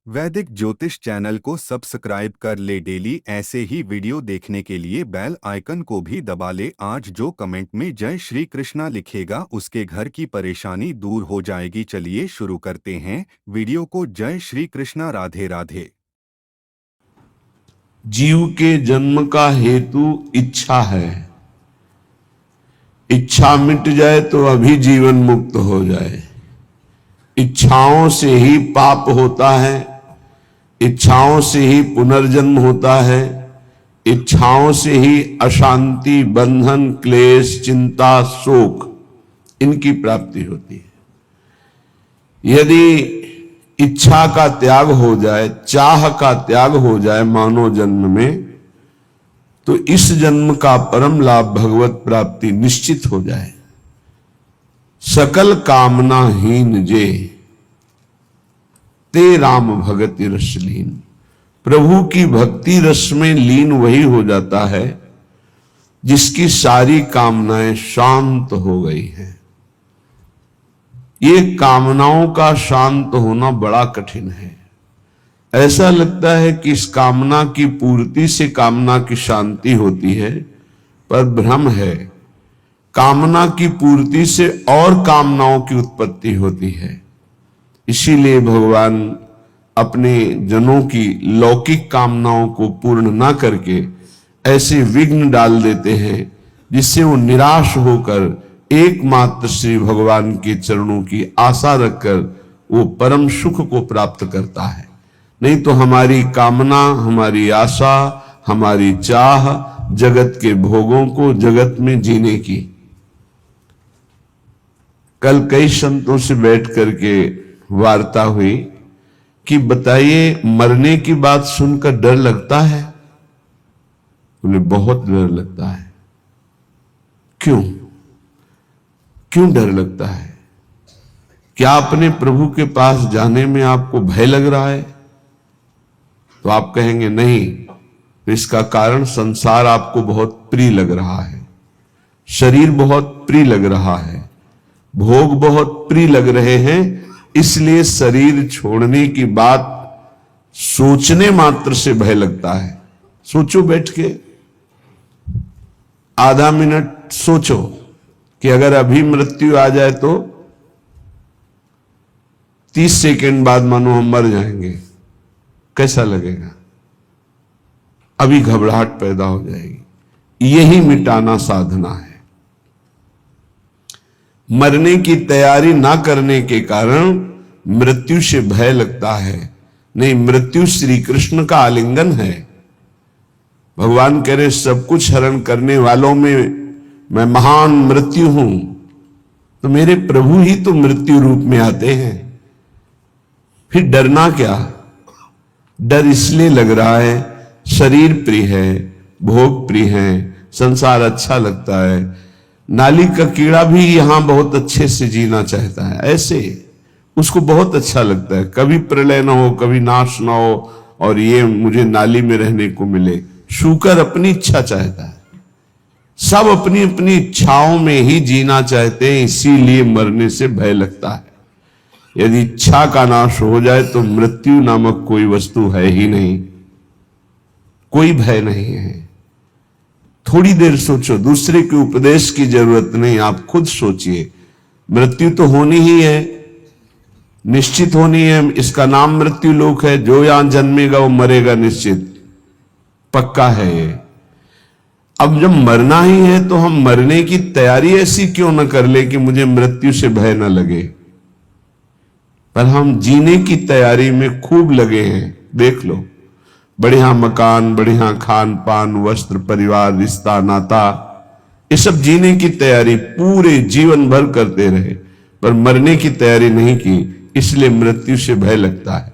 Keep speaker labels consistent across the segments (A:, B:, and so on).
A: वैदिक ज्योतिष चैनल को सब्सक्राइब कर ले। डेली ऐसे ही वीडियो देखने के लिए बेल आइकन को भी दबा ले। आज जो कमेंट में जय श्री कृष्णा लिखेगा उसके घर की परेशानी दूर हो जाएगी। चलिए शुरू करते हैं वीडियो को। जय श्री कृष्णा। राधे राधे।
B: जीव के जन्म का हेतु इच्छा है। इच्छा मिट जाए तो अभी जीवन मुक्त हो जाए। इच्छाओं से ही पाप होता है, इच्छाओं से ही पुनर्जन्म होता है, इच्छाओं से ही अशांति, बंधन, क्लेश, चिंता, शोक इनकी प्राप्ति होती है। यदि इच्छा का त्याग हो जाए, चाह का त्याग हो जाए मानव जन्म में, तो इस जन्म का परम लाभ भगवत प्राप्ति निश्चित हो जाए। सकल कामनाहीन जे ते राम भगति रस लीन। प्रभु की भक्ति रस में लीन वही हो जाता है जिसकी सारी कामनाएं शांत हो गई हैं। ये कामनाओं का शांत होना बड़ा कठिन है। ऐसा लगता है कि इस कामना की पूर्ति से कामना की शांति होती है, पर भ्रम है। कामना की पूर्ति से और कामनाओं की उत्पत्ति होती है। इसीलिए भगवान अपने जनों की लौकिक कामनाओं को पूर्ण ना करके ऐसे विघ्न डाल देते हैं जिससे वो निराश होकर एकमात्र श्री भगवान के चरणों की आशा रखकर वो परम सुख को प्राप्त करता है। नहीं तो हमारी कामना, हमारी आशा, हमारी चाह जगत के भोगों को, जगत में जीने की। कल कई संतों से बैठ करके वार्ता हुई कि बताइए, मरने की बात सुनकर डर लगता है? उन्हें बहुत डर लगता है। क्यों क्यों डर लगता है? क्या अपने प्रभु के पास जाने में आपको भय लग रहा है? तो आप कहेंगे नहीं, तो इसका कारण संसार आपको बहुत प्रिय लग रहा है, शरीर बहुत प्रिय लग रहा है, भोग बहुत प्रिय लग रहे हैं, इसलिए शरीर छोड़ने की बात सोचने मात्र से भय लगता है। सोचो, बैठ के आधा मिनट सोचो कि अगर अभी मृत्यु आ जाए तो 30 सेकंड बाद मानो हम मर जाएंगे, कैसा लगेगा? अभी घबराहट पैदा हो जाएगी। यही मिटाना साधना है। मरने की तैयारी ना करने के कारण मृत्यु से भय लगता है। नहीं, मृत्यु श्री कृष्ण का आलिंगन है। भगवान कह रहे सब कुछ हरण करने वालों में मैं महान मृत्यु हूं। तो मेरे प्रभु ही तो मृत्यु रूप में आते हैं, फिर डरना क्या? डर इसलिए लग रहा है शरीर प्रिय है, भोग प्रिय है, संसार अच्छा लगता है। नाली का कीड़ा भी यहां बहुत अच्छे से जीना चाहता है, ऐसे उसको बहुत अच्छा लगता है। कभी प्रलय ना हो, कभी नाश ना हो, और ये मुझे नाली में रहने को मिले। शूकर अपनी इच्छा चाहता है। सब अपनी अपनी इच्छाओं में ही जीना चाहते हैं, इसीलिए मरने से भय लगता है। यदि इच्छा का नाश हो जाए तो मृत्यु नामक कोई वस्तु है ही नहीं, कोई भय नहीं है। थोड़ी देर सोचो, दूसरे के उपदेश की जरूरत नहीं, आप खुद सोचिए। मृत्यु तो होनी ही है, निश्चित होनी है। इसका नाम मृत्यु लोक है। जो यहां जन्मेगा वो मरेगा, निश्चित पक्का है ये। अब जब मरना ही है तो हम मरने की तैयारी ऐसी क्यों न कर ले कि मुझे मृत्यु से भय न लगे, पर हम जीने की तैयारी में खूब लगे हैं। देख लो, बढ़िया मकान, बढ़िया खान पान, वस्त्र, परिवार, रिश्ता, नाता, ये सब जीने की तैयारी पूरे जीवन भर करते रहे, पर मरने की तैयारी नहीं की, इसलिए मृत्यु से भय लगता है।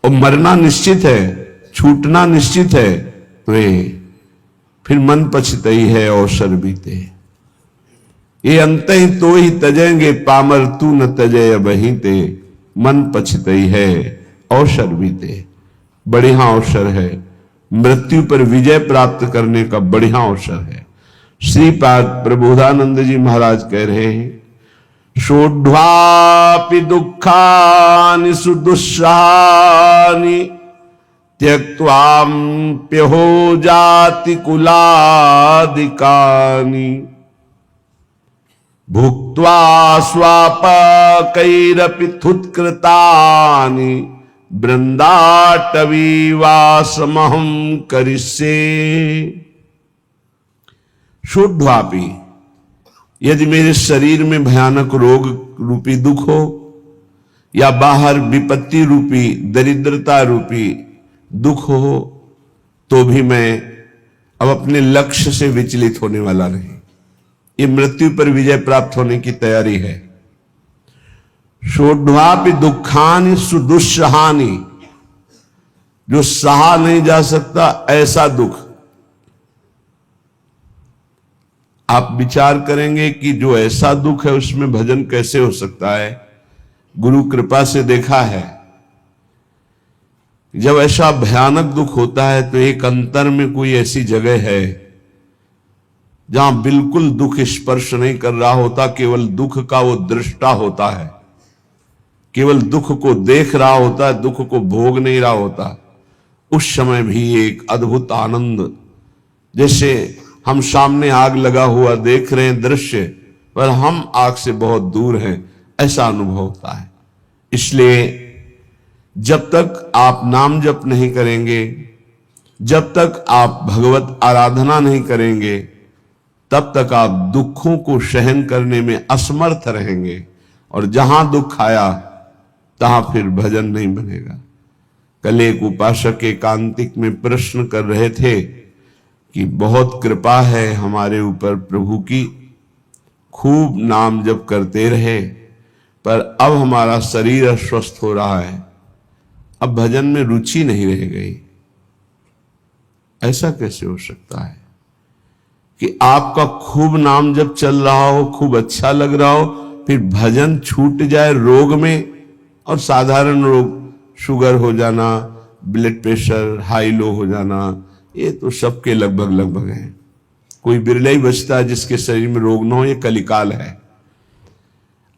B: और मरना निश्चित है, छूटना निश्चित है, तो ये फिर मन पछतई है अवसर बीते। ये अंत ही तो ही तजेंगे, पामर तू न तजय बही ते। मन पछतई है अवसर बीते। बढ़िया अवसर है, मृत्यु पर विजय प्राप्त करने का बढ़िया अवसर है। श्रीपाद प्रबोधानंद जी महाराज कह रहे हैं, सोढ्वापि दुःखानि सुदुस्सहानि त्यक्त्वाप्यहो जाति कुलादिकानि भुक्त्वा स्वापकैरपि थुत्कृतानि बृंदाटवीवासमहं करिष्ये। शोढ्वापि, यदि मेरे शरीर में भयानक रोग रूपी दुख हो या बाहर विपत्ति रूपी दरिद्रता रूपी दुख हो, तो भी मैं अब अपने लक्ष्य से विचलित होने वाला नहीं। ये मृत्यु पर विजय प्राप्त होने की तैयारी है। सोढ्वापि दुखानि सुदुस्सहानि, जो सहा नहीं जा सकता ऐसा दुख। आप विचार करेंगे कि जो ऐसा दुख है उसमें भजन कैसे हो सकता है। गुरु कृपा से देखा है, जब ऐसा भयानक दुख होता है तो एक अंतर में कोई ऐसी जगह है जहां बिल्कुल दुख स्पर्श नहीं कर रहा होता, केवल दुख का वो दृष्टा होता है, केवल दुख को देख रहा होता है, दुख को भोग नहीं रहा होता। उस समय भी एक अद्भुत आनंद, जैसे हम सामने आग लगा हुआ देख रहे हैं दृश्य, पर हम आग से बहुत दूर हैं, ऐसा अनुभव होता है। इसलिए जब तक आप नाम जप नहीं करेंगे, जब तक आप भगवत आराधना नहीं करेंगे, तब तक आप दुखों को सहन करने में असमर्थ रहेंगे, और जहां दुख आया तहां फिर भजन नहीं बनेगा। कल एक उपासक एकांतिक में प्रश्न कर रहे थे कि बहुत कृपा है हमारे ऊपर प्रभु की, खूब नाम जप करते रहे, पर अब हमारा शरीर अस्वस्थ हो रहा है, अब भजन में रुचि नहीं रह गई। ऐसा कैसे हो सकता है कि आपका खूब नाम जप चल रहा हो, खूब अच्छा लग रहा हो, फिर भजन छूट जाए रोग में, और साधारण रोग, शुगर हो जाना, ब्लड प्रेशर हाई लो हो जाना, ये तो सबके लगभग है। कोई बिरला ही बचता है जिसके शरीर में रोग न हो, ये कलिकाल है।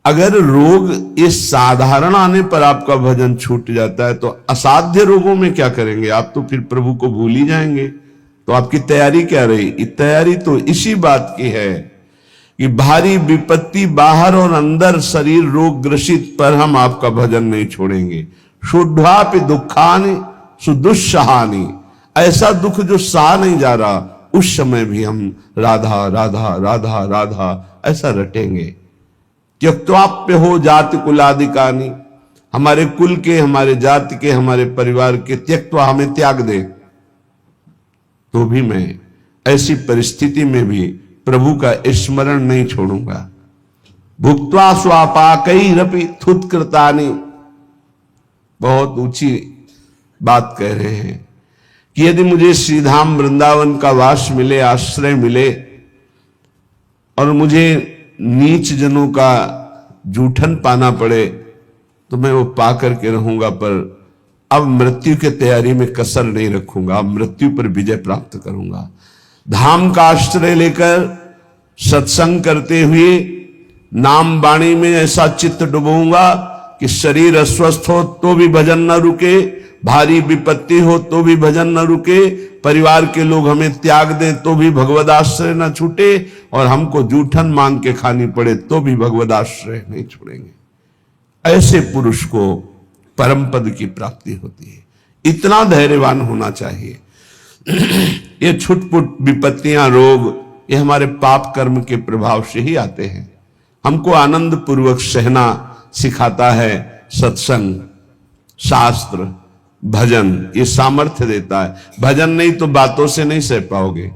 B: अगर रोग ये साधारण आने पर आपका भजन छूट जाता है, तो असाध्य रोगों में क्या करेंगे आप? तो फिर प्रभु को भूल ही जाएंगे। तो आपकी तैयारी क्या रही? तैयारी तो इसी बात की है कि भारी विपत्ति बाहर और अंदर शरीर रोग ग्रसित पर हम आपका भजन नहीं छोड़ेंगे। सोढ्वापि दुखानि सुदुस्सहानि, ऐसा दुख जो सहा नहीं जा रहा, उस समय भी हम राधा राधा राधा राधा ऐसा रटेंगे। त्यक्त्वाप्य हो जाति कुलादिकानि, हमारे कुल के, हमारे जाति के, हमारे परिवार के त्यक्त्वा, हमें त्याग दे, तो भी मैं ऐसी परिस्थिति में भी प्रभु का स्मरण नहीं छोड़ूंगा। भुक्त्वा स्वापाकैरपि थुत्कृतानि, बहुत ऊंची बात कह रहे हैं कि यदि मुझे श्रीधाम वृंदावन का वास मिले, आश्रय मिले, और मुझे नीच जनों का जूठन पाना पड़े, तो मैं वो पा करके रहूंगा, पर अब मृत्यु की तैयारी में कसर नहीं रखूंगा, अब मृत्यु पर विजय प्राप्त करूंगा। धाम का आश्रय लेकर सत्संग करते हुए नाम वाणी में ऐसा चित्त डुबोऊंगा कि शरीर अस्वस्थ हो तो भी भजन न रुके, भारी विपत्ति हो तो भी भजन न रुके, परिवार के लोग हमें त्याग दें तो भी भगवद आश्रय न छूटे, और हमको जूठन मांग के खानी पड़े तो भी भगवद आश्रय नहीं छोड़ेंगे। ऐसे पुरुष को परम पद की प्राप्ति होती है। इतना धैर्यवान होना चाहिए। ये छुटपुट विपत्तियां, रोग, ये हमारे पाप कर्म के प्रभाव से ही आते हैं। हमको आनंद पूर्वक सहना सिखाता है सत्संग, शास्त्र, भजन, ये सामर्थ्य देता है। भजन नहीं तो बातों से नहीं सह पाओगे।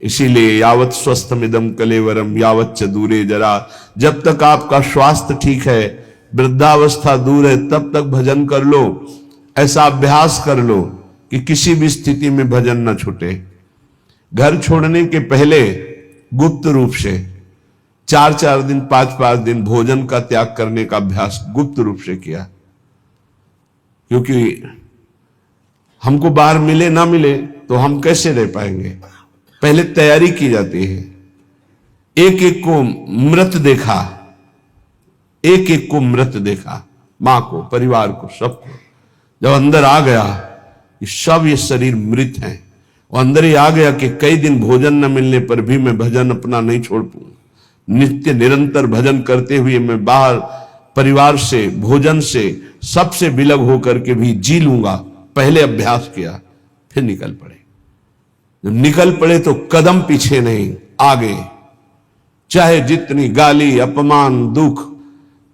B: इसीलिए यावत स्वस्थमिदम कलेवरम यावत च दूरे जरा, जब तक आपका स्वास्थ्य ठीक है, वृद्धावस्था दूर है, तब तक भजन कर लो। ऐसा अभ्यास कर लो कि किसी भी स्थिति में भजन न छूटे। घर छोड़ने के पहले गुप्त रूप से 4-4 दिन, 5-5 दिन भोजन का त्याग करने का अभ्यास गुप्त रूप से किया, क्योंकि हमको बाहर मिले ना मिले तो हम कैसे रह पाएंगे। पहले तैयारी की जाती है। एक एक को मृत देखा, एक एक को मृत देखा, मां को, परिवार को, सबको। जब अंदर आ गया कि सब ये शरीर मृत हैं, और अंदर ही आ गया कि कई दिन भोजन न मिलने पर भी मैं भजन अपना नहीं छोड़ पाऊंगा। नित्य निरंतर भजन करते हुए मैं बाहर परिवार से, भोजन से, सबसे विलग होकर के भी जी लूंगा। पहले अभ्यास किया, फिर निकल पड़े। जब निकल पड़े तो कदम पीछे नहीं, आगे। चाहे जितनी गाली, अपमान, दुख,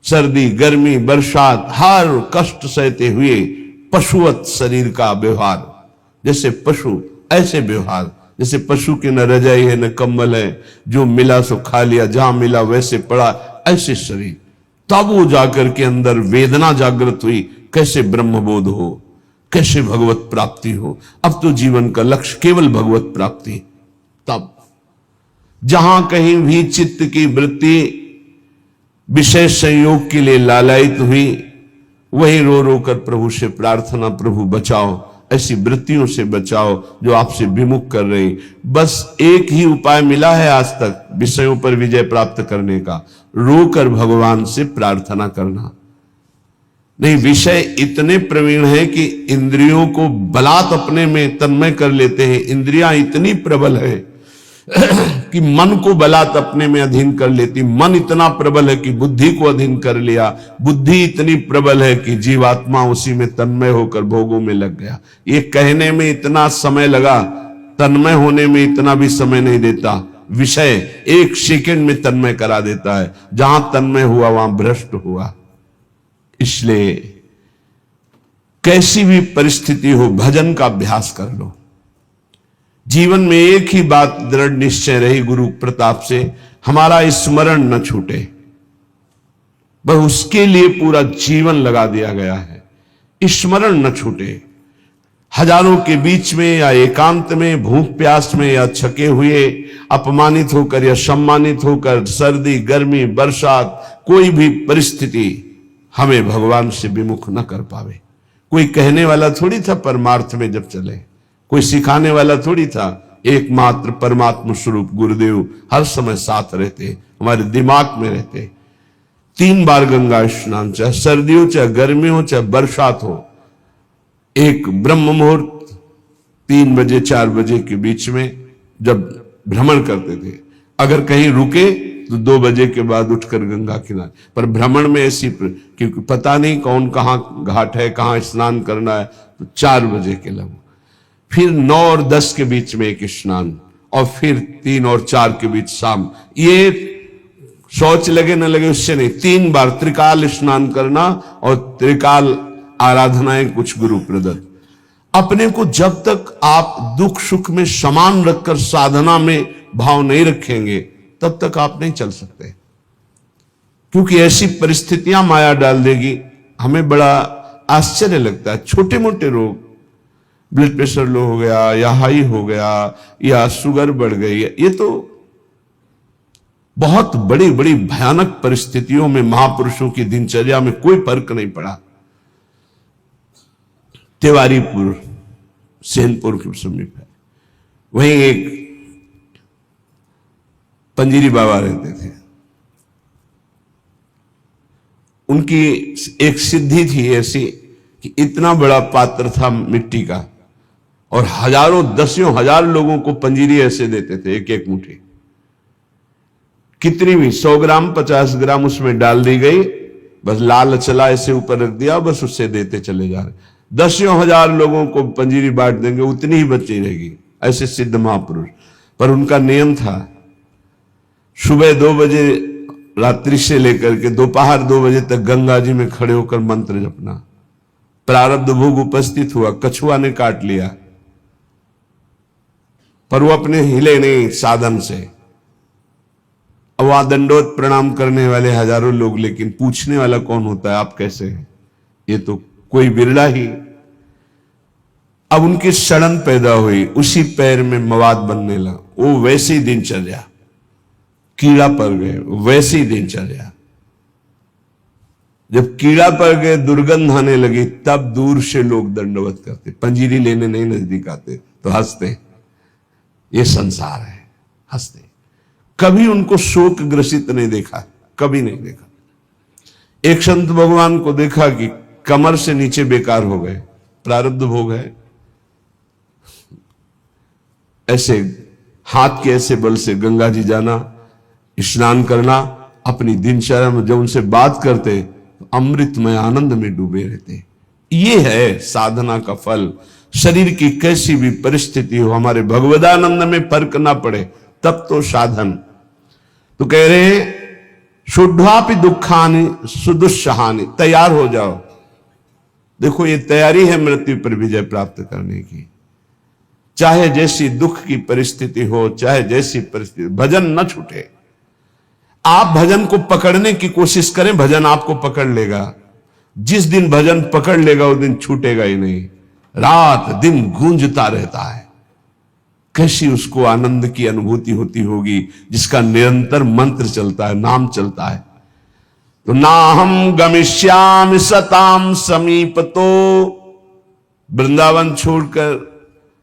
B: सर्दी, गर्मी, बरसात, हर कष्ट सहते हुए पशुवत शरीर का व्यवहार, जैसे पशु ऐसे व्यवहार, जैसे पशु के न रजाई है न कंबल है, जो मिला सो खा लिया, जहां मिला वैसे पड़ा, ऐसे शरीर। तब वो जाकर के अंदर वेदना जागृत हुई, कैसे ब्रह्मबोध हो, कैसे भगवत प्राप्ति हो। अब तो जीवन का लक्ष्य केवल भगवत प्राप्ति। तब जहां कहीं भी चित्त की वृत्ति विषय संयोग के लिए लालायित हुई, वही रो रो कर प्रभु से प्रार्थना, प्रभु बचाओ, ऐसी वृत्तियों से बचाओ जो आपसे विमुख कर रही। बस एक ही उपाय मिला है आज तक विषयों पर विजय प्राप्त करने का, रोकर भगवान से प्रार्थना करना। नहीं, विषय इतने प्रवीण है कि इंद्रियों को बलात् अपने में तन्मय कर लेते हैं। इंद्रियां इतनी प्रबल है कि मन को बलात् अपने में अधीन कर लेती। मन इतना प्रबल है कि बुद्धि को अधीन कर लिया। बुद्धि इतनी प्रबल है कि जीवात्मा उसी में तन्मय होकर भोगों में लग गया। ये कहने में इतना समय लगा, तन्मय होने में इतना भी समय नहीं देता। विषय एक सेकंड में तन्मय करा देता है। जहां तन्मय हुआ वहां भ्रष्ट हुआ। इसलिए कैसी भी परिस्थिति हो, भजन का अभ्यास कर लो। जीवन में एक ही बात दृढ़ निश्चय रही गुरु प्रताप से, हमारा स्मरण न छूटे। बस उसके लिए पूरा जीवन लगा दिया गया है, स्मरण न छूटे। हजारों के बीच में या एकांत में, भूख प्यास में या छके हुए, अपमानित होकर या सम्मानित होकर, सर्दी, गर्मी, बरसात, कोई भी परिस्थिति हमें भगवान से विमुख न कर पावे। कोई कहने वाला थोड़ी था परमार्थ में जब चले, कोई सिखाने वाला थोड़ी था। एकमात्र परमात्मा स्वरूप गुरुदेव हर समय साथ रहते, हमारे दिमाग में रहते। 3 बार गंगा स्नान, चाहे सर्दी हो, चाहे गर्मी हो, चाहे बरसात हो। एक ब्रह्म मुहूर्त 3 बजे 4 बजे के बीच में जब भ्रमण करते थे, अगर कहीं रुके तो 2 बजे के बाद उठकर गंगा किनारे। पर भ्रमण में ऐसी, क्योंकि पता नहीं कौन कहां घाट है, कहां स्नान करना है, तो 4 बजे के लगभग। फिर 9 और 10 के बीच में एक स्नान, और फिर 3 और 4 के बीच शाम। ये शौच लगे न लगे उससे नहीं, 3 बार त्रिकाल स्नान करना और त्रिकाल आराधनाएं कुछ गुरु प्रदत्त। अपने को जब तक आप दुख सुख में समान रखकर साधना में भाव नहीं रखेंगे, तब तक आप नहीं चल सकते। क्योंकि ऐसी परिस्थितियां माया डाल देगी। हमें बड़ा आश्चर्य लगता है, छोटे मोटे रोग, ब्लड प्रेशर लो हो गया या हाई हो गया या शुगर बढ़ गई, ये तो बहुत बड़ी बड़ी भयानक परिस्थितियों में महापुरुषों की दिनचर्या में कोई फर्क नहीं पड़ा। तिवारीपुर सेनपुर के समीप है, वहीं एक पंजीरी बाबा रहते थे। उनकी एक सिद्धि थी ऐसी कि इतना बड़ा पात्र था मिट्टी का, और हजारों, दसियों हजार लोगों को पंजीरी ऐसे देते थे, एक एक मुट्ठी, कितनी भी, 100 ग्राम 50 ग्राम उसमें डाल दी गई, बस लाल चला ऐसे ऊपर रख दिया, बस उससे देते चले जा रहे। दसियों हजार लोगों को पंजीरी बांट देंगे, उतनी ही बची रहेगी। ऐसे सिद्ध महापुरुष। पर उनका नियम था, सुबह 2 बजे रात्रि से लेकर के दोपहर 2 बजे तक गंगा जी में खड़े होकर मंत्र जपना। प्रारब्ध भोग उपस्थित हुआ, कछुआ ने काट लिया, पर वो अपने हिले नहीं साधन से। अब वहां दंडोत प्रणाम करने वाले हजारों लोग, लेकिन पूछने वाला कौन होता है, आप कैसे हैं? ये तो कोई बिरला ही। अब उनकी सड़न पैदा हुई, उसी पैर में मवाद बनने लगा। वो वैसे ही दिनचर्या, कीड़ा पड़ गए, वैसी दिनचर्या। जब कीड़ा पड़ गए, दुर्गंध आने लगी, तब दूर से लोग दंडवत करते, पंजीरी लेने नहीं नजदीक आते, तो हंसते, ये संसार है, हंसते। कभी उनको शोक ग्रसित नहीं देखा, कभी नहीं देखा। एक संत भगवान को देखा कि कमर से नीचे बेकार हो गए, प्रारब्ध भोग है, ऐसे हाथ के ऐसे बल से गंगा जी जाना, स्नान करना, अपनी दिनचर्या में जब उनसे बात करते तो अमृतमय आनंद में डूबे रहते। ये है साधना का फल। शरीर की कैसी भी परिस्थिति हो, हमारे भगवदानंद में फर्क ना पड़े तब तो साधन। तो कह रहे हैं शुद्धापि दुखानि सुदुस्सहानि, तैयार हो जाओ। देखो ये तैयारी है मृत्यु पर विजय प्राप्त करने की। चाहे जैसी दुख की परिस्थिति हो, चाहे जैसी परिस्थिति, भजन न छूटे। आप भजन को पकड़ने की कोशिश करें, भजन आपको पकड़ लेगा। जिस दिन भजन पकड़ लेगा उस दिन छूटेगा ही नहीं, रात दिन गूंजता रहता है। कैसी उसको आनंद की अनुभूति होती होगी जिसका निरंतर मंत्र चलता है, नाम चलता है। तो ना हम गमिष्यामि सताम समीपतो, वृंदावन छोड़कर,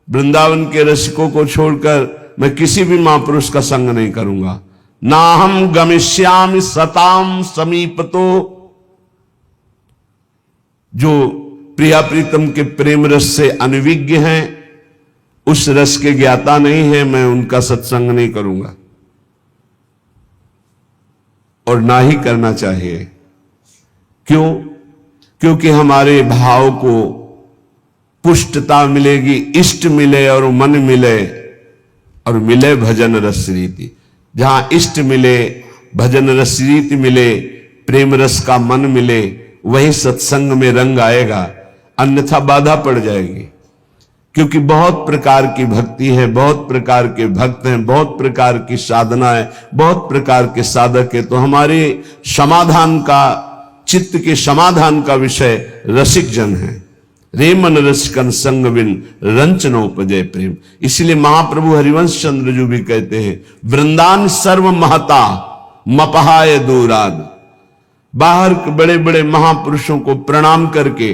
B: वृंदावन के रसिकों को छोड़कर मैं किसी भी महापुरुष का संग नहीं करूंगा। ना हम गमिष्यामि सताम समीपतो, जो प्रिया प्रीतम के प्रेम रस से अनविज्ञ हैं, उस रस के ज्ञाता नहीं है, मैं उनका सत्संग नहीं करूंगा और ना ही करना चाहिए। क्यों? क्योंकि हमारे भाव को पुष्टता मिलेगी, इष्ट मिले और मन मिले, और मिले भजन रस रीति। जहां इष्ट मिले, भजन रस रीति मिले, प्रेम रस का मन मिले, वही सत्संग में रंग आएगा, अन्यथा बाधा पड़ जाएगी। क्योंकि बहुत प्रकार की भक्ति है, बहुत प्रकार के भक्त हैं, बहुत प्रकार की साधना है, बहुत प्रकार के साधक है। तो हमारे समाधान का, चित्त के समाधान का विषय रसिक जन है। रे मन रसिकन संग बिन रंचनोपजय प्रेम। इसलिए महाप्रभु हरिवंश चंद्र जी भी कहते हैं, वृंदान सर्व महता मपहाय दूराद। बाहर के बड़े बड़े महापुरुषों को प्रणाम करके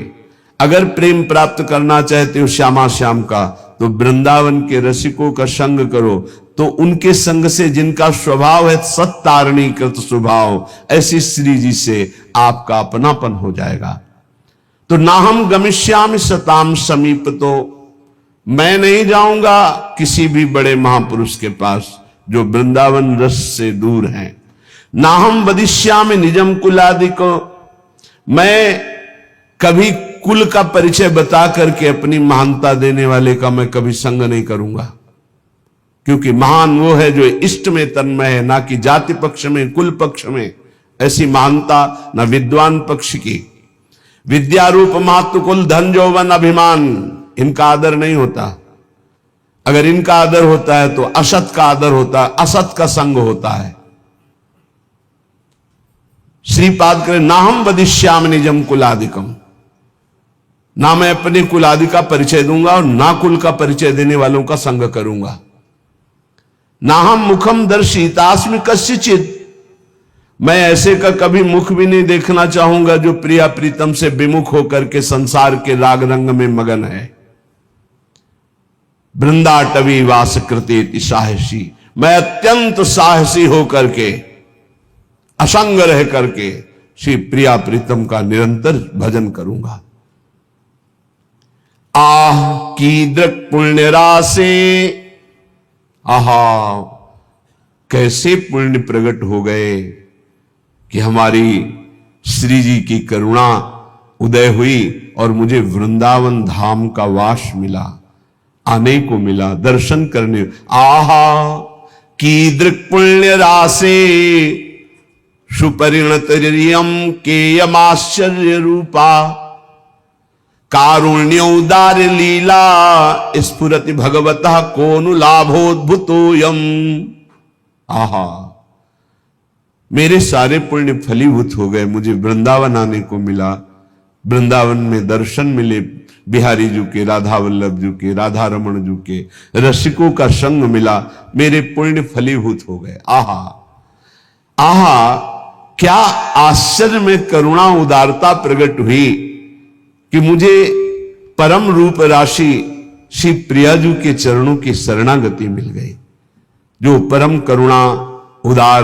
B: अगर प्रेम प्राप्त करना चाहते हो श्यामा श्याम का, तो वृंदावन के रसिकों का संग करो। तो उनके संग से, जिनका स्वभाव है सत्तारणी कृत स्वभाव, ऐसी श्री जी से आपका अपनापन हो जाएगा। तो ना हम गमिष्यामि सताम समीप, तो मैं नहीं जाऊंगा किसी भी बड़े महापुरुष के पास जो वृंदावन रस से दूर हैं। ना हम वदिष्यामि निजम कुलादि को, मैं कभी कुल का परिचय बता करके अपनी महानता देने वाले का मैं कभी संग नहीं करूंगा। क्योंकि महान वो है जो इष्ट में तन्मय है, ना कि जाति पक्ष में, कुल पक्ष में। ऐसी महानता न विद्वान पक्ष की। विद्या रूप मातु कुल धन जौवन अभिमान, इनका आदर नहीं होता। अगर इनका आदर होता है तो असत का आदर होता है, असत का संग होता है। श्रीपाद करे ना हम वदिष्यामि निजम कुलादिकम, ना मैं अपने कुल आदि का परिचय दूंगा और ना कुल का परिचय देने वालों का संग करूंगा। ना हम मुखम दर्शितास्मि कस्यचित्, मैं ऐसे का कभी मुख भी नहीं देखना चाहूंगा जो प्रिया प्रीतम से विमुख होकर के संसार के राग रंग में मगन है। वृंदाटवी वास कृतेति साहसी, मैं अत्यंत साहसी होकर के, असंग रह करके श्री प्रिया प्रीतम का निरंतर भजन करूंगा। आह कीदृक् पुण्य राशे, आहा कैसे पुण्य प्रकट हो गए कि हमारी श्री जी की करुणा उदय हुई और मुझे वृंदावन धाम का वास मिला, आने को मिला, दर्शन करने। आहा कीदृक् पुण्य राशे सुपरिणतरियम केयमाश्चर्य रूपा, कारुण्योदार लीला स्फुरति भगवतः कोनु लाभोद्भुतोयम। आहा मेरे सारे पुण्य फलीभूत हो गए, मुझे वृंदावन आने को मिला, वृंदावन में दर्शन मिले बिहारी जी के, राधा वल्लभ जी के, राधा रमण जी के, रसिकों का संग मिला, मेरे पुण्य फलीभूत हो गए। आहा आहा क्या आश्चर्य में करुणा उदारता प्रकट हुई कि मुझे परम रूप राशि श्री प्रियाजू के चरणों की शरणागति मिल गई, जो परम करुणा उदार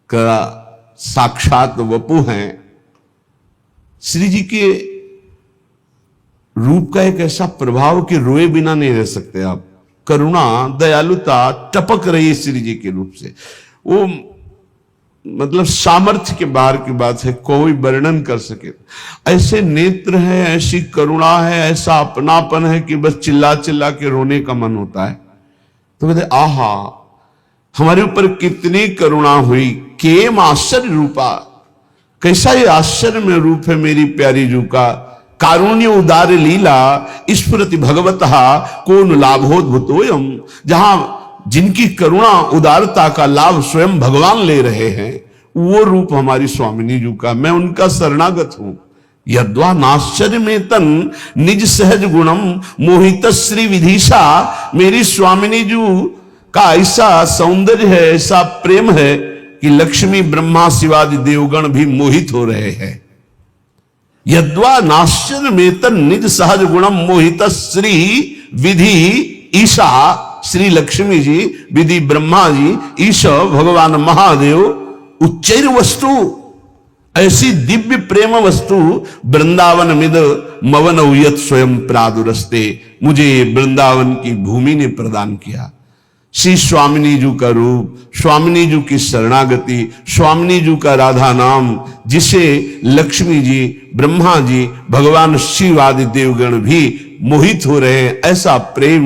B: का साक्षात वपु हैं। श्री जी के रूप का एक ऐसा प्रभाव कि रोए बिना नहीं रह सकते आप। करुणा, दयालुता टपक रही है श्री जी के रूप से। वो मतलब सामर्थ्य के बाहर की बात है, कोई वर्णन कर सके। ऐसे नेत्र है, ऐसी करुणा है, ऐसा अपनापन है कि बस चिल्ला चिल्ला के रोने का मन होता है। तो कहते आहा, हमारे ऊपर कितनी करुणा हुई। केम आश्चर्य रूपा, कैसा ये आश्चर्य में रूप है मेरी प्यारी जू का। कारुण्य उदार लीला स्फुरति भगवतः कौन लाभोद्भुतोयम, जहां जिनकी करुणा उदारता का लाभ स्वयं भगवान ले रहे हैं, वो रूप हमारी स्वामिनी जू का। मैं उनका शरणागत हूं। यद्वा नाश्चर्य में तन निज सहज गुणम मोहित श्री विधिशा, मेरी स्वामिनी जू का ऐसा सौंदर्य है, ऐसा प्रेम है कि लक्ष्मी ब्रह्मा शिवादि देवगण भी मोहित हो रहे हैं। यद्वा नाश्चर्य में तन निज सहज गुणम मोहित श्री विधि ईशा, श्री लक्ष्मी जी, विधि ब्रह्मा जी, ईश भगवान महादेव, उच्चैर वस्तु, ऐसी दिव्य प्रेम वस्तु वृंदावन मिद मवन उयत स्वयं प्रादुरस्ते, मुझे वृंदावन की भूमि ने प्रदान किया। श्री स्वामिनी जू का रूप, स्वामिनी जू की शरणागति, स्वामिनी जू का राधा नाम, जिसे लक्ष्मी जी, ब्रह्मा जी, भगवान शिव आदि देवगण भी मोहित हो रहे हैं। ऐसा प्रेम,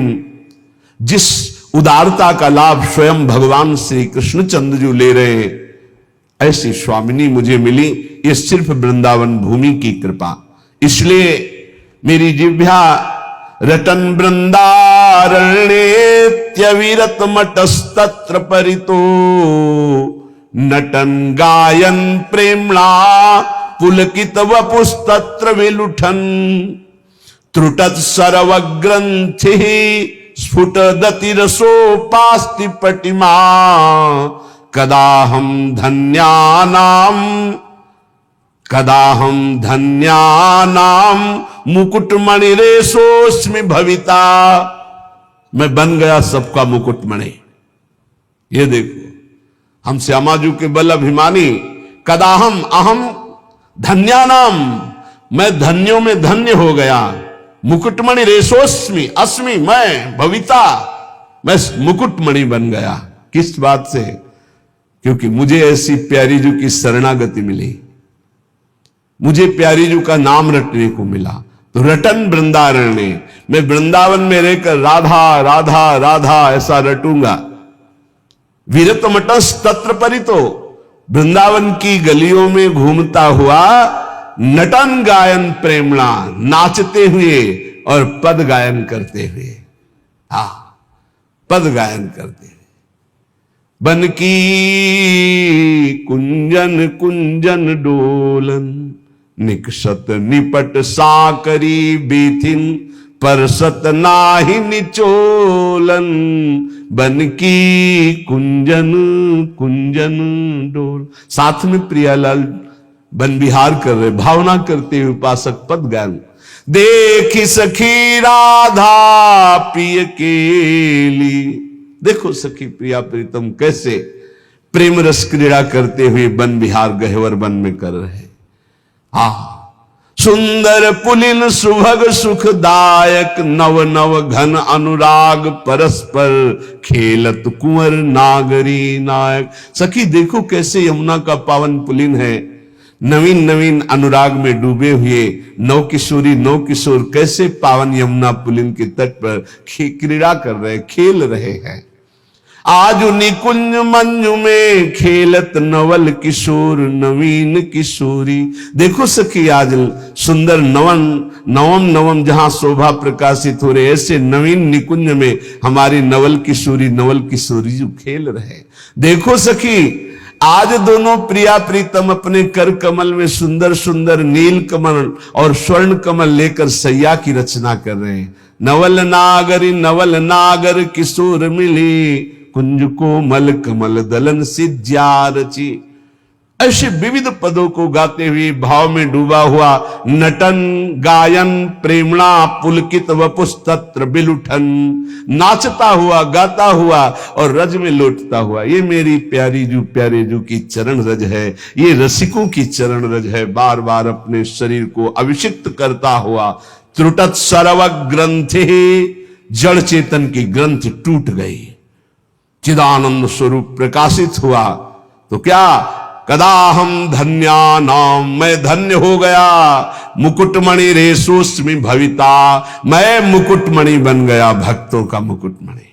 B: जिस उदारता का लाभ स्वयं भगवान श्री कृष्णचंद्र जी ले रहे हैं, ऐसी स्वामिनी मुझे मिली। ये सिर्फ वृंदावन भूमि की कृपा। इसलिए मेरी जिह्वा रटन वृंदारण्येत्यविरत मटस्तत्र परितो, नटन गायन प्रेम्णा पुलकित वपुस्तत्र विलुठन, त्रुटत सर्वग्रंथि स्फुटदति रसोपास्ति पटिमा, कदाहम धन्यानाम मुकुटमणिरेशोस्मि भविता। मैं बन गया सबका मुकुटमणि। ये देखो, हम श्यामाजू के बल अभिमानी। कदाहम अहम धन्यानाम, मैं धन्यों में धन्य हो गया। मुकुटमणि रेशोस्मि, अस्मि मैं, भविता मैं मुकुटमणि बन गया। किस बात से? क्योंकि मुझे ऐसी प्यारी जू की शरणागति मिली, मुझे प्यारी जू का नाम रटने को मिला। तो रटन वृंदारण्य, मैं वृंदावन में रहकर राधा राधा राधा ऐसा रटूंगा। विरत मटस तत्र परितो, वृंदावन की गलियों में घूमता हुआ, नटन गायन प्रेमणा, नाचते हुए और पद गायन करते हुए। पद गायन करते हुए। बन की कुंजन कुंजन डोलन, निकषत निपट साकरी बीथिन, परसत नाही निचोलन। बन की कुंजन कुंजन डोल, साथ में प्रियालाल बन विहार कर रहे, भावना करते हुए उपासक पद गायन। देखी सखी राधा पिय केली, देखो सखी प्रिया प्रीतम कैसे प्रेम रस क्रीड़ा करते हुए वन विहार गहवर वन में कर रहे। सुंदर पुलिन सुभग सुखदायक, नव नव घन अनुराग परस्पर, खेलत कुंवर नागरी नायक। सखी देखो कैसे यमुना का पावन पुलिन है, नवीन नवीन अनुराग में डूबे हुए नव किशोरी नव किशोर कैसे पावन यमुना पुलिन के तट पर क्रीड़ा कर रहे, खेल रहे हैं। आज निकुंज मंजू में खेलत नवल किशोर नवीन किशोरी। देखो सखी आज सुंदर नवम नवम जहां शोभा प्रकाशित हो रहे, ऐसे नवीन निकुंज में हमारी नवल किशोरी जो खेल रहे। देखो सखी आज दोनों प्रिया प्रीतम अपने कर कमल में सुंदर सुंदर नील कमल और स्वर्ण कमल लेकर सैया की रचना कर रहे हैं। नवल नागर किशोर मिली, कुंज को मल कमल दलन सिद्ध्या रची। ऐसे विविध पदों को गाते हुए भाव में डूबा हुआ नटन गायन प्रेमणा पुलकित वपुस्तत्र बिलुठन, नाचता हुआ गाता हुआ और रज में लौटता हुआ। ये मेरी प्यारी जू प्यारे जू की चरण रज है, ये रसिकों की चरण रज है। बार बार अपने शरीर को अभिषिक्त करता हुआ त्रुटत सर्व ग्रंथि, जड़ चेतन की ग्रंथ टूट गई, चिदानंद स्वरूप प्रकाशित हुआ। तो क्या कदा हम धन्या नाम, मैं धन्य हो गया। मुकुटमणि रेशोस्मि भविता, मैं मुकुटमणि बन गया, भक्तों का मुकुटमणि।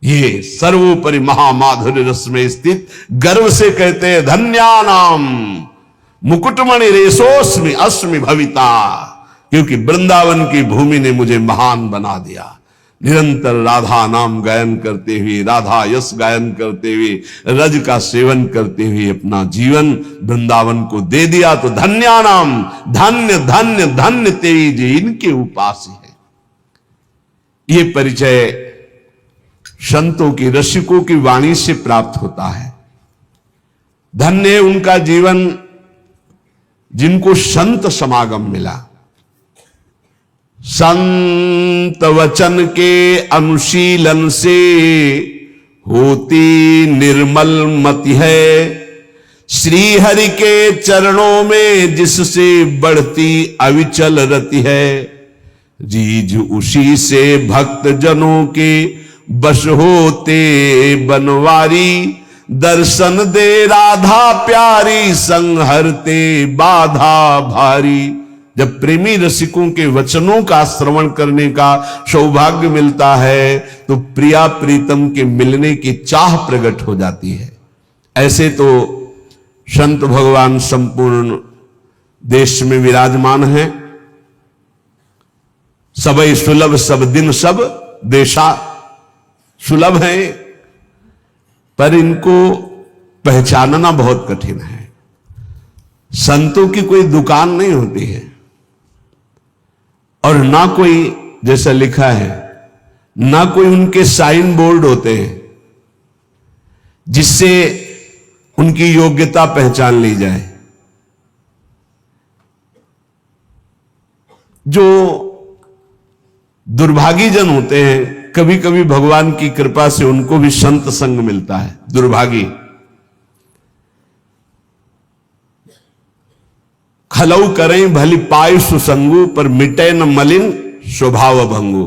B: ये सर्वोपरि महामाधुर्य रस में स्थित गर्व से कहते हैं धन्या नाम मुकुटमणि रेशोस्मि अस्मि भविता, क्योंकि वृंदावन की भूमि ने मुझे महान बना दिया। निरंतर राधा नाम गायन करते हुए, राधा यश गायन करते हुए, रज का सेवन करते हुए अपना जीवन वृंदावन को दे दिया। तो धन्या नाम, धन्य धन्य धन्य तेरी जी इनके उपास है। ये परिचय संतों की, रसिकों की वाणी से प्राप्त होता है। धन्य है उनका जीवन जिनको संत समागम मिला। संत वचन के अनुशीलन से होती निर्मल मति है, श्री हरि के चरणों में जिससे बढ़ती अविचल रति है। जीज उसी से भक्त जनों के बश होते बनवारी, दर्शन दे राधा प्यारी संहरते बाधा भारी। जब प्रेमी रसिकों के वचनों का श्रवण करने का सौभाग्य मिलता है तो प्रिया प्रीतम के मिलने की चाह प्रकट हो जाती है। ऐसे तो संत भगवान संपूर्ण देश में विराजमान हैं। सबई सुलभ सब दिन सब देशा, सुलभ है पर इनको पहचानना बहुत कठिन है। संतों की कोई दुकान नहीं होती है और ना कोई, जैसा लिखा है, ना कोई उनके साइन बोर्ड होते हैं जिससे उनकी योग्यता पहचान ली जाए। जो दुर्भागी जन होते हैं, कभी कभी भगवान की कृपा से उनको भी संत संग मिलता है। दुर्भागी खलऊ करें भली पाय सुसंगु, पर मिटे न मलिन स्वभाव भंगु।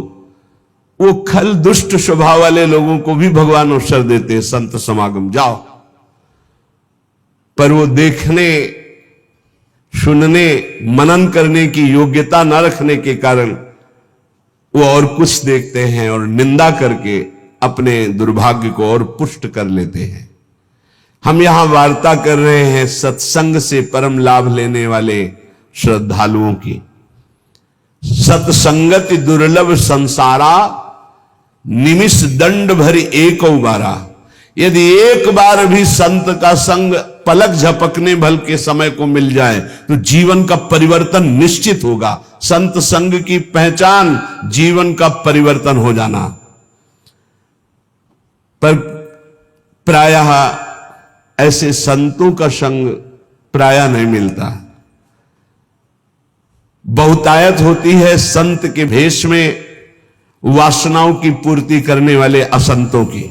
B: वो खल दुष्ट स्वभाव वाले लोगों को भी भगवान अवसर देते हैं, संत समागम जाओ। पर वो देखने, सुनने, मनन करने की योग्यता न रखने के कारण वो और कुछ देखते हैं और निंदा करके अपने दुर्भाग्य को और पुष्ट कर लेते हैं। हम यहां वार्ता कर रहे हैं सत्संग से परम लाभ लेने वाले श्रद्धालुओं की। सत्संगति दुर्लभ संसारा, निमिष दंड भरी एक बारा। यदि एक बार भी संत का संग पलक झपकने भल के समय को मिल जाए तो जीवन का परिवर्तन निश्चित होगा। संत संग की पहचान जीवन का परिवर्तन हो जाना। पर प्रायः ऐसे संतों का संग प्रायः नहीं मिलता। बहुतायत होती है संत के भेष में वासनाओं की पूर्ति करने वाले असंतों की।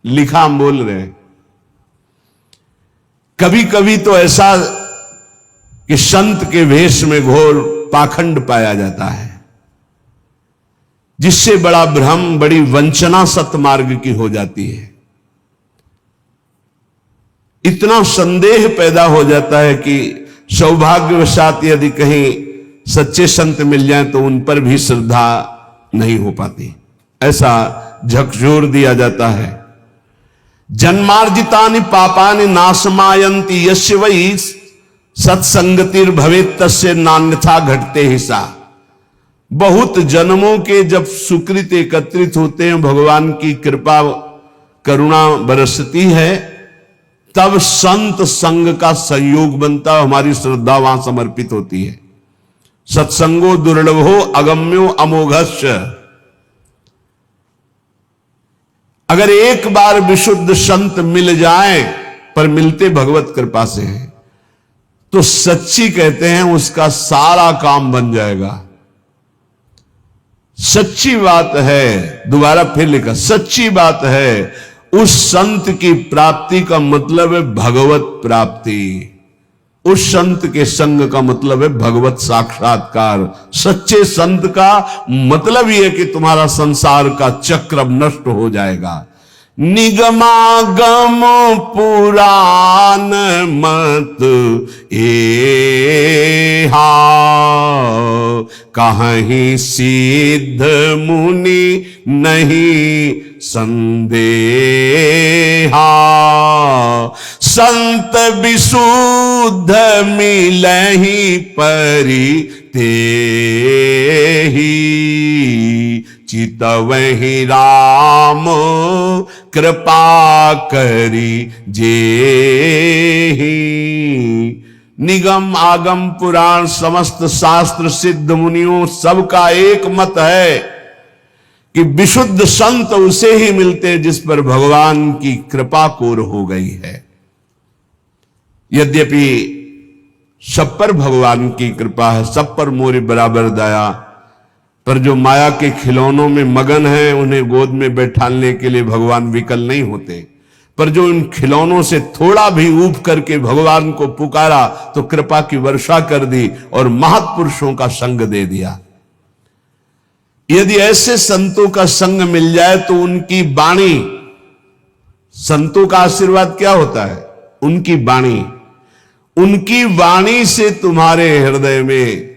B: लिखा हम बोल रहे हैं। कभी कभी तो ऐसा कि संत के भेष में घोर पाखंड पाया जाता है, जिससे बड़ा भ्रम, बड़ी वंचना सतमार्ग की हो जाती है। इतना संदेह पैदा हो जाता है कि सौभाग्यवशात यदि कहीं सच्चे संत मिल जाएं तो उन पर भी श्रद्धा नहीं हो पाती। ऐसा झकझोर दिया जाता है। जन्मार्जितानि पापानि नाशमायन्ति यस्य वै सत्संगतिर भवेत् तस्य नान्यथा घटते हिसा। बहुत जन्मों के जब सुकृत एकत्रित होते हैं, भगवान की कृपा करुणा बरसती है, तब संत संग का संयोग बनता, हमारी श्रद्धा वहां समर्पित होती है। सत्संगो दुर्लभो अगम्यो अमोघस्य। अगर एक बार विशुद्ध संत मिल जाए पर मिलते भगवत कृपा से हैं, तो सच्ची कहते हैं उसका सारा काम बन जाएगा। सच्ची बात है, दोबारा फिर लिखा, सच्ची बात है, उस संत की प्राप्ति का मतलब है भगवत प्राप्ति, उस संत के संग का मतलब है भगवत साक्षात्कार। सच्चे संत का मतलब यह है कि तुम्हारा संसार का चक्र अब नष्ट हो जाएगा। निगमागम पुराण मत एहा, कहीं सिद्ध मुनि नहीं संदेहा, संत विशुद्ध मिलहि परि तेहि, चितवहि राम कृपा करि जेहि। निगम आगम पुराण समस्त शास्त्र सिद्ध मुनियों सबका एक मत है कि विशुद्ध संत उसे ही मिलते जिस पर भगवान की कृपा कोर हो गई है। यद्यपि सब पर भगवान की कृपा है, सब पर मोरी बराबर दया, पर जो माया के खिलौनों में मगन है उन्हें गोद में बैठाने के लिए भगवान विकल नहीं होते। पर जो इन खिलौनों से थोड़ा भी ऊब करके भगवान को पुकारा तो कृपा की वर्षा कर दी और महापुरुषों का संग दे दिया। यदि ऐसे संतों का संग मिल जाए तो उनकी वाणी, संतों का आशीर्वाद क्या होता है? उनकी वाणी, उनकी वाणी से तुम्हारे हृदय में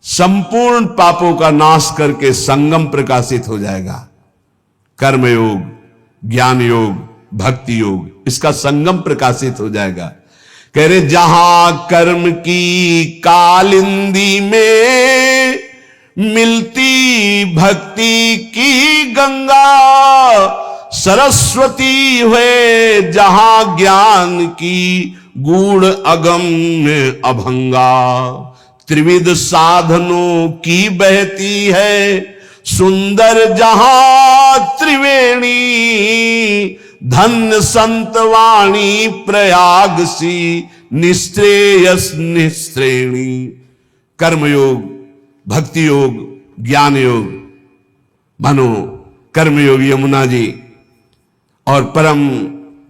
B: संपूर्ण पापों का नाश करके संगम प्रकाशित हो जाएगा। कर्मयोग, ज्ञान योग, भक्ति योग, इसका संगम प्रकाशित हो जाएगा। कह रहे जहां कर्म की कालिंदी में मिलती भक्ति की गंगा, सरस्वती हुए जहां ज्ञान की गूढ़ अगम्य अभंगा, त्रिविध साधनों की बहती है सुंदर जहां त्रिवेणी, धन्य संतवाणी प्रयाग सी निश्रेयस निश्रेणी। कर्मयोग, भक्ति योग, ज्ञान योग, मानो कर्मयोग यमुना जी और परम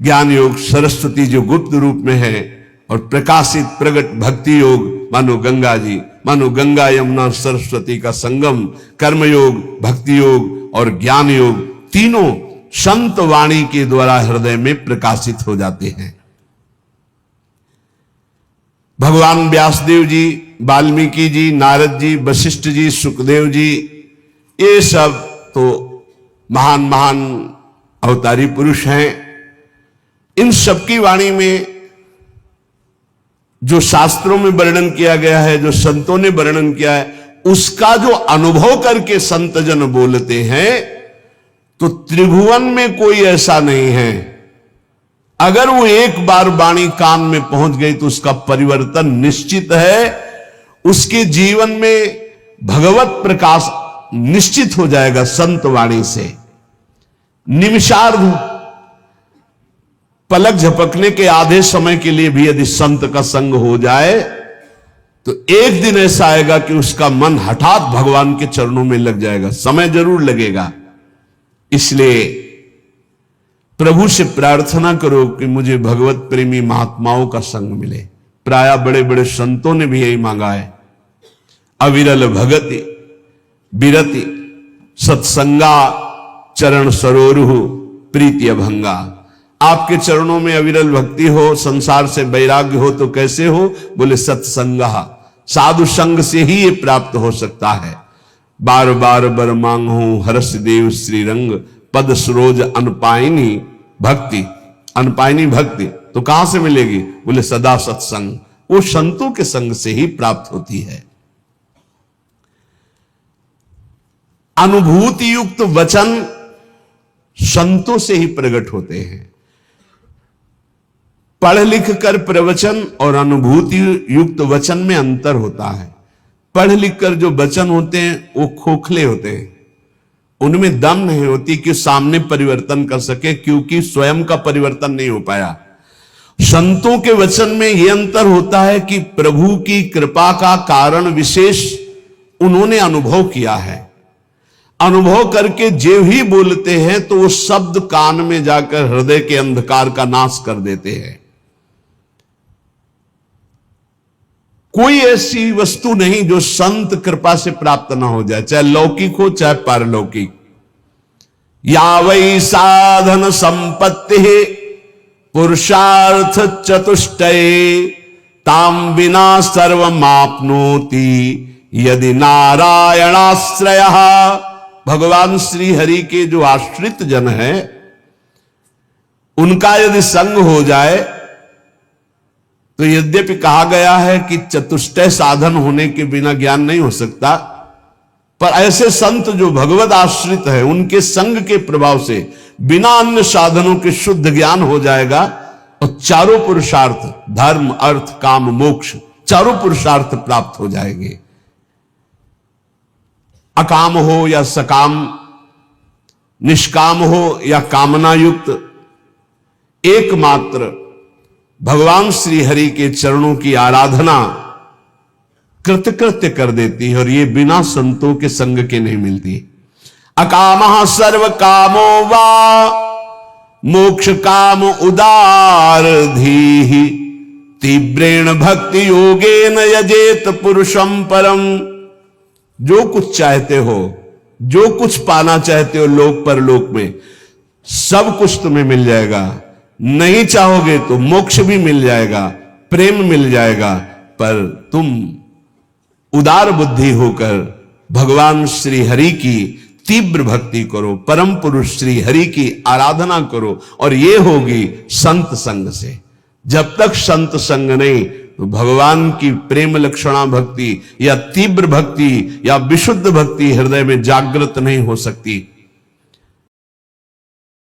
B: ज्ञान योग सरस्वती जो गुप्त रूप में है, और प्रकाशित प्रगट भक्ति योग मानो गंगा जी, मानो गंगा यमुना सरस्वती का संगम। कर्मयोग, भक्ति योग और ज्ञान योग तीनों संत वाणी के द्वारा हृदय में प्रकाशित हो जाते हैं। भगवान व्यासदेव जी, वाल्मीकि जी, नारद जी, वशिष्ठ जी, सुखदेव जी, ये सब तो महान महान अवतारी पुरुष हैं। इन सबकी वाणी में जो शास्त्रों में वर्णन किया गया है, जो संतों ने वर्णन किया है, उसका जो अनुभव करके संत जन बोलते हैं, तो त्रिभुवन में कोई ऐसा नहीं है। अगर वो एक बार वाणी कान में पहुंच गई तो उसका परिवर्तन निश्चित है। उसके जीवन में भगवत प्रकाश निश्चित हो जाएगा संत वाणी से। निमिषार्ध पलक झपकने के आधे समय के लिए भी यदि संत का संग हो जाए तो एक दिन ऐसा आएगा कि उसका मन हठात भगवान के चरणों में लग जाएगा। समय जरूर लगेगा। इसलिए प्रभु से प्रार्थना करो कि मुझे भगवत प्रेमी महात्माओं का संग मिले। प्राय बड़े बड़े संतों ने भी यही मांगा है। अविरल भगति बिरति सत्संगा चरण सरोरुहु प्रीति अभंगा। आपके चरणों में अविरल भक्ति हो, संसार से वैराग्य हो तो कैसे हो? बोले सत्संगा, साधु संग से ही ये प्राप्त हो सकता है। बार बार बर मांगू हर्ष देव श्रीरंग, पद सरोज अनपायनी भक्ति। अनपायनी भक्ति तो कहां से मिलेगी? बोले सदा सत्संग, वो संतों के संग से ही प्राप्त होती है। अनुभूति युक्त वचन संतों से ही प्रकट होते हैं। पढ़ लिख कर प्रवचन और अनुभूति युक्त वचन में अंतर होता है। पढ़ लिख कर जो वचन होते हैं वो खोखले होते हैं, उनमें दम नहीं होती कि सामने परिवर्तन कर सके, क्योंकि स्वयं का परिवर्तन नहीं हो पाया। संतों के वचन में यह अंतर होता है कि प्रभु की कृपा का कारण विशेष उन्होंने अनुभव किया है। अनुभव करके जो ही बोलते हैं तो वो शब्द कान में जाकर हृदय के अंधकार का नाश कर देते हैं। कोई ऐसी वस्तु नहीं जो संत कृपा से प्राप्त ना हो जाए, चाहे लौकिक हो चाहे पारलौकिक। या वै साधन संपत्ति पुरुषार्थ चतुष्टये ताम बिना सर्वमाप्नोति यदि नारायणाश्रय। भगवान श्री हरि के जो आश्रित जन है उनका यदि संग हो जाए तो यद्यपि कहा गया है कि चतुष्टय साधन होने के बिना ज्ञान नहीं हो सकता, पर ऐसे संत जो भगवत आश्रित है उनके संग के प्रभाव से बिना अन्य साधनों के शुद्ध ज्ञान हो जाएगा और चारों पुरुषार्थ धर्म अर्थ काम मोक्ष चारों पुरुषार्थ प्राप्त हो जाएंगे। अकाम हो या सकाम, निष्काम हो या कामना युक्त, एकमात्र भगवान श्री हरि के चरणों की आराधना कृतकृत्य कर देती है और ये बिना संतों के संग के नहीं मिलती। अकामः सर्व कामो वा मोक्ष काम उदार धीहि तीव्रेण भक्ति योगेन यजेत पुरुषम परम। जो कुछ चाहते हो, जो कुछ पाना चाहते हो लोक परलोक में, सब कुछ तुम्हें मिल जाएगा। नहीं चाहोगे तो मोक्ष भी मिल जाएगा, प्रेम मिल जाएगा, पर तुम उदार बुद्धि होकर भगवान श्री हरि की तीव्र भक्ति करो, परम पुरुष श्री हरि की आराधना करो, और ये होगी संत संग से। जब तक संत संग नहीं तो भगवान की प्रेम लक्षणा भक्ति या तीव्र भक्ति या विशुद्ध भक्ति हृदय में जागृत नहीं हो सकती।